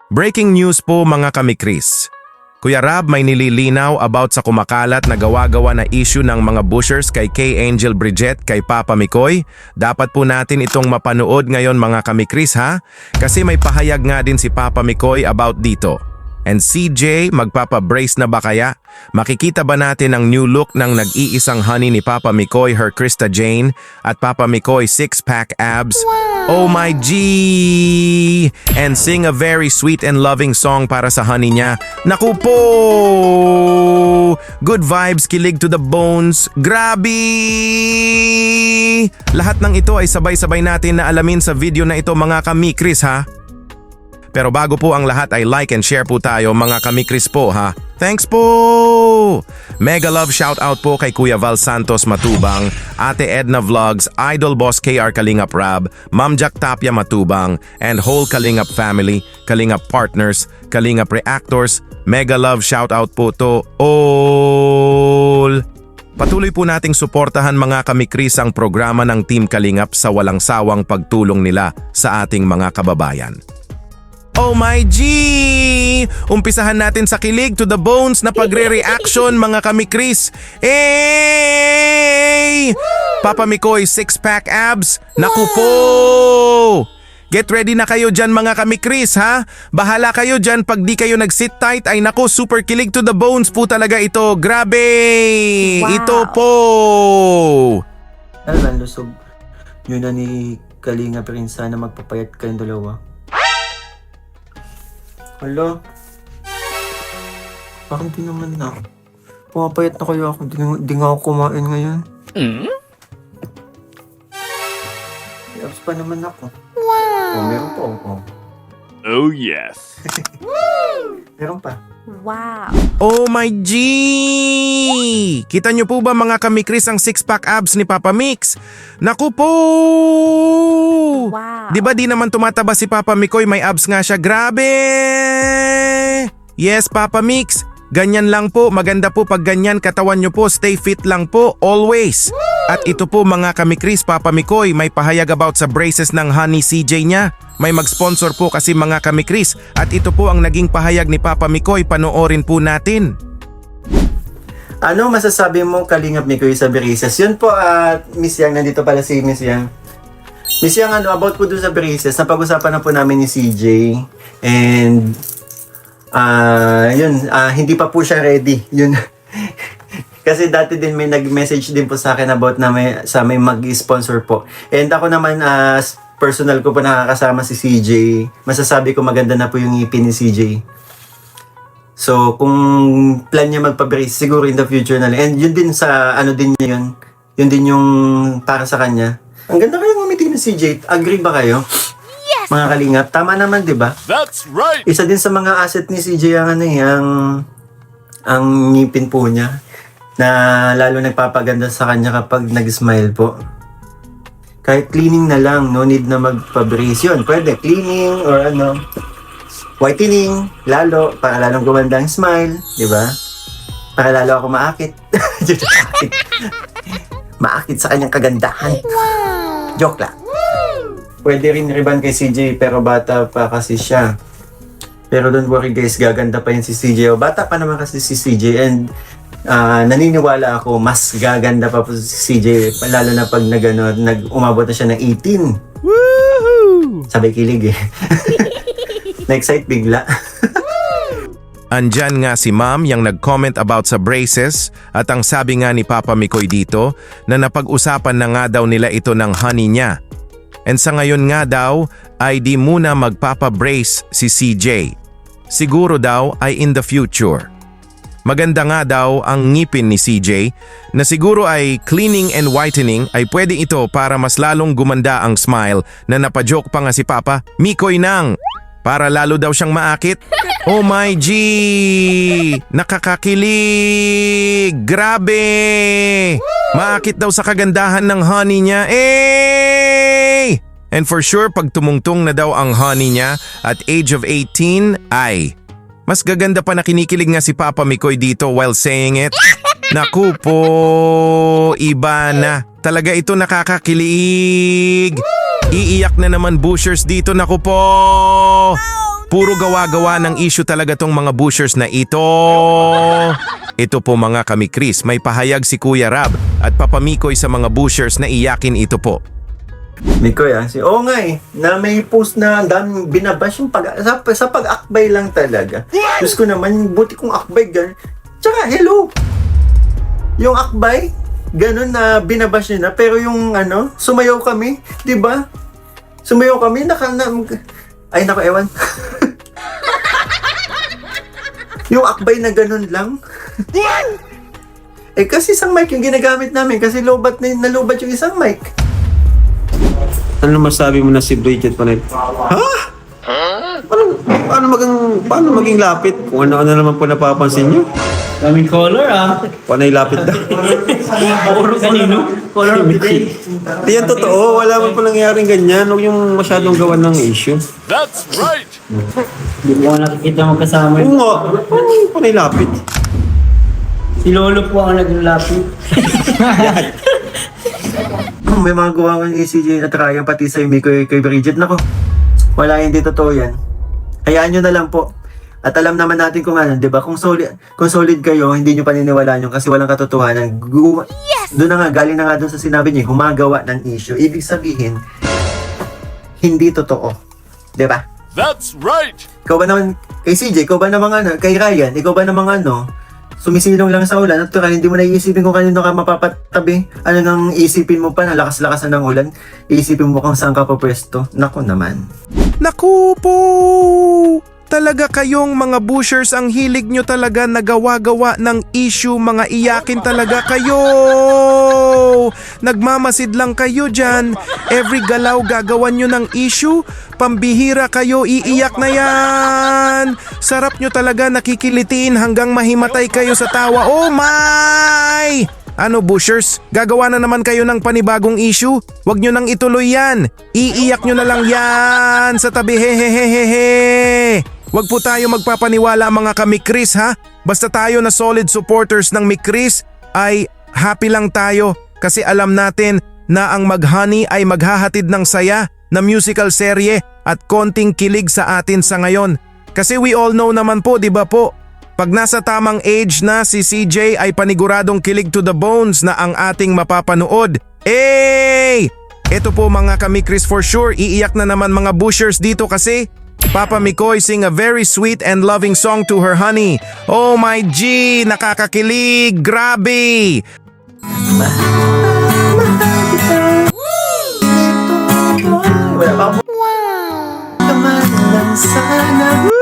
Breaking news po mga kamikris. Kuya Rab may nililinaw about sa kumakalat na gawa-gawa na issue ng mga bushers kay Angel Bridget kay Papa Mikoy. Dapat po natin itong mapanood ngayon mga kamikris ha? Kasi may pahayag nga din si Papa Mikoy about dito. And CJ, magpapa-brace na ba kaya? Makikita ba natin ang new look ng nag-iisang honey ni Papa Mikoy, her Krista Jane, at Papa Mikoy six-pack abs? Wow. Oh my G! And sing a very sweet and loving song para sa honey niya. Naku po! Good vibes, kilig to the bones. Grabe! Lahat ng ito ay sabay-sabay natin na alamin sa video na ito mga kamikris ha? Pero bago po ang lahat ay like and share po tayo mga kamikris po ha. Thanks po! Mega love shoutout po kay Kuya Val Santos Matubang, Ate Edna Vlogs, Idol Boss KR Kalingap Rab, Ma'am Jack Tapia Matubang, and whole Kalingap family, Kalingap partners, Kalingap reactors. Mega love shoutout po to all! Patuloy po nating suportahan mga kamikris ang programa ng Team Kalingap sa walang sawang pagtulong nila sa ating mga kababayan. Oh my G! Umpisahan natin sa kilig to the bones na pagre-reaction mga kamikris. Hey! Papa Mikoy six-pack abs. Naku po! Get ready na kayo dyan mga kamikris ha? Bahala kayo dyan pag di kayo nag-sit tight ay naku super kilig to the bones po talaga ito. Grabe! Wow. Ito po! Alam, lusog. Yun na ni Kalinga Prince na magpapayat kayong dalawa. Hala. Bakit di naman na? Pumapayat na kayo ako. Di nga ako kumain ngayon. May abs pa naman ako. Wow! Meron pa ako. Oh yes. Meron pa. Wow. Oh my G! Kita nyo po ba mga kamikris ang six-pack abs ni Papa Mix? Naku po! Wow. Di ba di naman tumataba si Papa Mikoy, may abs nga siya. Grabe! Yes, Papa Mix. Ganyan lang po, maganda po pag ganyan katawan nyo po, stay fit lang po, always. At ito po mga kamikris, Papa Mikoy, may pahayag about sa braces ng honey CJ niya. May mag-sponsor po kasi mga kamikris at ito po ang naging pahayag ni Papa Mikoy, panoorin po natin. Ano masasabi mo Kalingap Mikoy sa braces? Yun po Miss Yang, nandito pala si Miss Yang. Miss Yang, about po dun sa braces, napag-usapan na po namin ni CJ. And hindi pa po siya ready. Yun. Kasi dati din may nag-message din po sa akin about na may mag-sponsor po. And ako naman personal ko po nakakasama si CJ. Masasabi ko maganda na po yung ngipin ni CJ. So kung plan niya magpa-brace siguro in the future na lang. And yun din sa din niya yun. Yun din yung para sa kanya. Ang ganda kayo ngumiti ni CJ. Agree ba kayo? Yes! Mga kalingap, tama naman 'di ba? That's right. Isa din sa mga asset ni CJ ang ngipin po niya na lalo nagpapaganda sa kanya kapag nag-smile po. Kahit cleaning na lang, no need na magpa-brace yun. Pwede cleaning or whitening, lalo, para lalong gumanda ang smile, di ba? Para lalo ako maakit. Maakit sa kanyang kagandahan. Wow. Joke lang. Pwede rin riban kay CJ pero bata pa kasi siya. Pero don't worry guys, gaganda pa yun si CJ. Bata pa naman kasi si CJ and naniniwala ako mas gaganda pa po si CJ lalo na pag umabot na siya ng 18. Woohoo! Sabay kilig eh. Na-excite bigla. Andyan nga si Ma'am yang nag-comment about sa braces at ang sabi nga ni Papa Mikoy dito na napag-usapan na nga daw nila ito ng honey niya. And sa ngayon nga daw ay di muna magpapa-brace si CJ. Siguro daw ay in the future. Maganda nga daw ang ngipin ni CJ na siguro ay cleaning and whitening ay pwede ito para mas lalong gumanda ang smile na napajoke pa nga si Papa Mikoy nang para lalo daw siyang maakit. Oh my G! Nakakakilig! Grabe! Maakit daw sa kagandahan ng honey niya. Eh! And for sure pag tumungtong na daw ang honey niya at age of 18 ay mas gaganda pa na kinikilig nga si Papa Mikoy dito while saying it. Naku po, iba na. Talaga ito nakakakilig. Iiyak na naman bushers dito, naku po. Puro gawa-gawa ng issue talaga tong mga bushers na ito. Ito po mga kamikris, may pahayag si Kuya Rab at papamikoy sa mga bushers na iyakin ito po. Mikoy oo nga na may post na ang daming binabash yung sa pag-akbay lang talaga. Diyos ko naman, buti kong akbay gan. Tsaka hello, yung akbay, ganun na binabash nyo na, pero yung sumayaw kami, di ba? Sumayaw kami, ay naku, ewan. Yung akbay na ganun lang. Kasi isang mic yung ginagamit namin kasi nalubat yung isang mic. Ano masabi mo na si Bridget Panay? Ha? Paano maging lapit? Kung ano-ano naman po napapansin nyo? Daming color Panay lapit daw. Color kanino? Color of the day. Di yan totoo. Wala man po nangyaring ganyan. Huwag yung masyadong gawan ng issue. That's right. Hindi ko nakikita magkasama Oo nga. Panay lapit. Si Lolo po ang naging lapit. May mga gawa ng ECJ na trayang pati sa imi kay Bridget. Nako, wala, hindi totoo yan. Hayaan nyo na lang po. At alam naman natin kung di ba? Kung solid kayo, hindi nyo paniniwalaan yun kasi walang katotohanan. Doon na nga, galing na nga doon sa sinabi niyo, humagawa ng issue. Ibig sabihin, hindi totoo. Di ba? That's right. Ikaw ba naman, kay CJ, ikaw ba naman kay Ryan, ikaw ba naman sumisilong lang sa ulan at hindi mo na iisipin kung kanino ka mapapatabi. Ano nang iisipin mo pa na lakas-lakas na ng ulan? Iisipin mo kung saan ka papwesto. Naku naman. Naku po! Talaga kayong mga bushers, ang hilig nyo talaga na gawa-gawa ng issue, mga iyakin talaga kayo! Nagmamasid lang kayo dyan. Every galaw gagawan nyo ng issue. Pambihira kayo, iiyak na yan! Sarap nyo talaga nakikilitiin hanggang mahimatay kayo sa tawa. Oh my! Ano bushers? Gagawa na naman kayo ng panibagong issue? Huwag nyo nang ituloy yan. Iiyak nyo na lang yan sa tabi, hehehehehe. Huwag po tayo magpapaniwala mga kamikris ha. Basta tayo na solid supporters ng Mikris ay happy lang tayo kasi alam natin na ang Mag-Honey ay maghahatid ng saya na musical serye at konting kilig sa atin sa ngayon. Kasi we all know naman po, di ba po? Pag nasa tamang age na si CJ ay paniguradong kilig to the bones na ang ating mapapanood. Hey! Ito po mga kamikris for sure, iiyak na naman mga bushers dito kasi Papa Mikoy sing a very sweet and loving song to her honey. Oh my G! Nakakakilig! Grabe! Wala pa. Wow! Naman lang sana.